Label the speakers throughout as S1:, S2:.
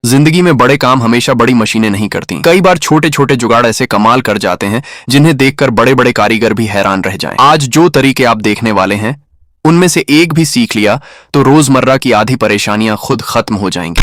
S1: जिंदगी में बड़े काम हमेशा बड़ी मशीनें नहीं करती। कई बार छोटे छोटे जुगाड़ ऐसे कमाल कर जाते हैं जिन्हें देखकर बड़े बड़े कारीगर भी हैरान रह जाएं। आज जो तरीके आप देखने वाले हैं उनमें से एक भी सीख लिया तो रोजमर्रा की आधी परेशानियां खुद खत्म हो जाएंगी।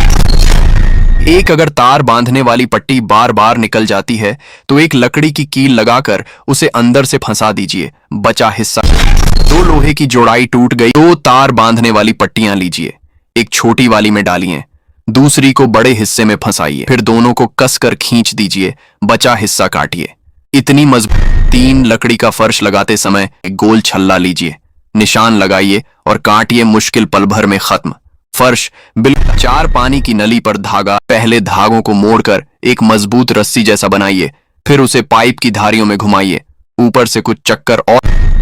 S1: एक, अगर तार बांधने वाली पट्टी बार बार निकल जाती है तो एक लकड़ी की कील लगाकर उसे अंदर से फंसा दीजिए, बचा हिस्सा। दो, लोहे की जोड़ाई टूट गई तो तार बांधने वाली पट्टियां लीजिए, एक छोटी वाली में डालिए, दूसरी को बड़े हिस्से में फंसाइए, फिर दोनों को कसकर खींच दीजिए, बचा हिस्सा काटिए। इतनी मजबूत। 3, लकड़ी का फर्श लगाते समय एक गोल छल्ला लीजिए, निशान लगाइए और काटिए, मुश्किल पल भर में खत्म, फर्श बिल्कुल। 4, पानी की नली पर धागा। पहले धागों को मोड़कर एक मजबूत रस्सी जैसा बनाइए, फिर उसे पाइप की धारियों में घुमाइए, ऊपर से कुछ चक्कर और।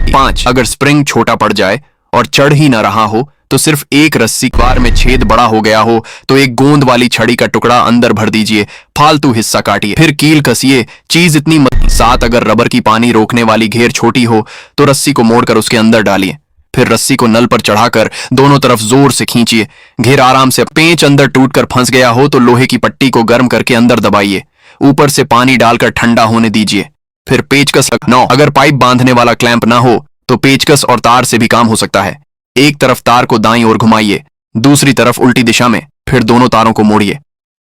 S1: 5, अगर स्प्रिंग छोटा पड़ जाए और चढ़ ही न रहा हो तो सिर्फ एक रस्सी। बार में छेद बड़ा हो गया हो तो एक गोंद वाली छड़ी का टुकड़ा अंदर भर दीजिए, फालतू हिस्सा काटिए, फिर कील कसिए, चीज इतनी 7, अगर रबर की पानी रोकने वाली घेर छोटी हो तो रस्सी को मोड़कर उसके अंदर डालिए, फिर रस्सी को नल पर चढ़ाकर दोनों तरफ जोर से खींचिए, घेर आराम से। पेंच अंदर टूटकर फंस गया हो तो लोहे की पट्टी को गर्म करके अंदर दबाइए, ऊपर से पानी डालकर ठंडा होने दीजिए, फिर पेचकस। 9, अगर पाइप बांधने वाला क्लैंप ना हो तो पेचकस और तार से भी काम हो सकता है। एक तरफ तार को दाईं ओर घुमाइए, दूसरी तरफ उल्टी दिशा में, फिर दोनों तारों को मोड़िए,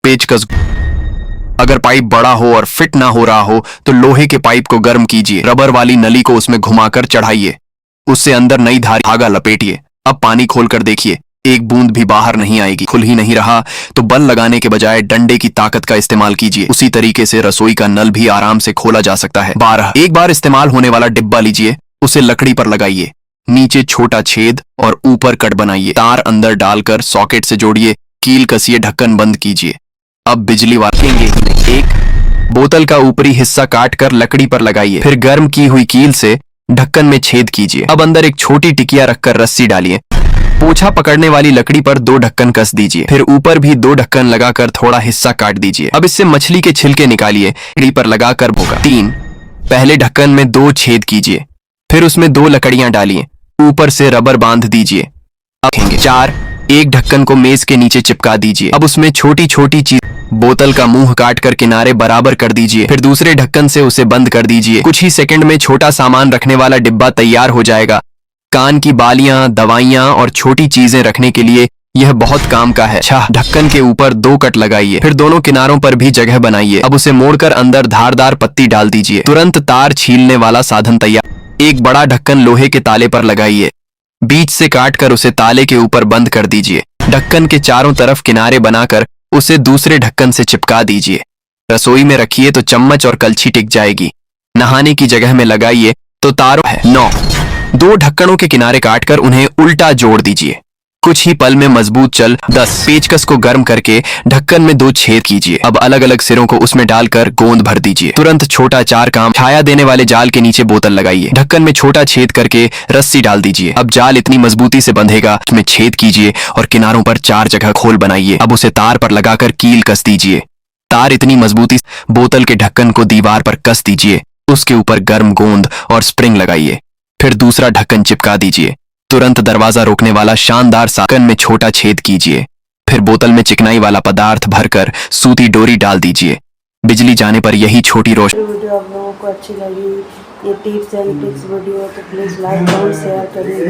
S1: पेचकस। अगर पाइप बड़ा हो और फिट ना हो रहा हो तो लोहे के पाइप को गर्म कीजिए, रबर वाली नली को उसमें घुमाकर चढ़ाइए, उससे अंदर नई धागा लपेटिए। अब पानी खोलकर देखिए, एक बूंद भी बाहर नहीं आएगी। खुल ही नहीं रहा तो बल लगाने के बजाय डंडे की ताकत का इस्तेमाल कीजिए। उसी तरीके से रसोई का नल भी आराम से खोला जा सकता है। 12, एक बार इस्तेमाल होने वाला डिब्बा लीजिए, उसे लकड़ी पर लगाइए, नीचे छोटा छेद और ऊपर कट बनाइए, तार अंदर डालकर सॉकेट से जोड़िए, कील कसिए, ढक्कन बंद कीजिए। अब बिजली वालेंगे ही नहीं। 1, बोतल का ऊपरी हिस्सा काटकर लकड़ी पर लगाइए, फिर गर्म की हुई कील से ढक्कन में छेद कीजिए। अब अंदर एक छोटी टिकिया रखकर रस्सी डालिए, पोछा पकड़ने वाली लकड़ी पर 2 ढक्कन कस दीजिए, फिर ऊपर भी 2 ढक्कन लगाकर थोड़ा हिस्सा काट दीजिए। अब इससे मछली के छिलके निकालिए, लकड़ी पर लगाकर भोगा। 3, पहले ढक्कन में 2 छेद कीजिए, फिर उसमें 2 लकड़ियां डालिए, ऊपर से रबर बांध दीजिए। अब 4, एक ढक्कन को मेज के नीचे चिपका दीजिए, अब उसमें छोटी छोटी चीज। बोतल का मुंह काटकर किनारे बराबर कर दीजिए, फिर दूसरे ढक्कन से उसे बंद कर दीजिए। कुछ ही सेकंड में छोटा सामान रखने वाला डिब्बा तैयार हो जाएगा। कान की बालियां, दवाइयां और छोटी चीजें रखने के लिए यह बहुत काम का है। 6, ढक्कन के ऊपर 2 कट लगाइए, फिर दोनों किनारों पर भी जगह बनाइए। अब उसे मोड़कर अंदर धारदार पत्ती डाल दीजिए, तुरंत तार छीलने वाला साधन तैयार। एक बड़ा ढक्कन लोहे के ताले पर लगाइए, बीच से काटकर उसे ताले के ऊपर बंद कर दीजिए। ढक्कन के चारों तरफ किनारे बनाकर उसे दूसरे ढक्कन से चिपका दीजिए। रसोई में रखिए तो चम्मच और कलछी टिक जाएगी। नहाने की जगह में लगाइए तो तारों है। 9, 2 ढक्कनों के किनारे काटकर उन्हें उल्टा जोड़ दीजिए, कुछ ही पल में मजबूत चल। 10, पेचकस को गर्म करके ढक्कन में 2 छेद कीजिए, अब अलग अलग सिरों को उसमें डालकर गोंद भर दीजिए, तुरंत छोटा 4 काम। छाया देने वाले जाल के नीचे बोतल लगाइए, ढक्कन में छोटा छेद करके रस्सी डाल दीजिए, अब जाल इतनी मजबूती से बंधेगा, उसमें छेद कीजिए और किनारों पर 4 जगह खोल बनाइए। अब उसे तार पर लगाकर कील कस दीजिए, तार इतनी मजबूती से बोतल के ढक्कन को दीवार पर कस दीजिए, उसके ऊपर गर्म गोंद और स्प्रिंग लगाइए, फिर दूसरा ढक्कन चिपका दीजिए, तुरंत दरवाजा रोकने वाला शानदार साकन में छोटा छेद कीजिए, फिर बोतल में चिकनाई वाला पदार्थ भरकर सूती डोरी डाल दीजिए। बिजली जाने पर यही छोटी रोशनी।
S2: वीडियो आप लोगों को अच्छी लगी, ये टिप्स एंड ट्रिक्स वीडियो, तो प्लीज लाइक कमेंट शेयर करिए।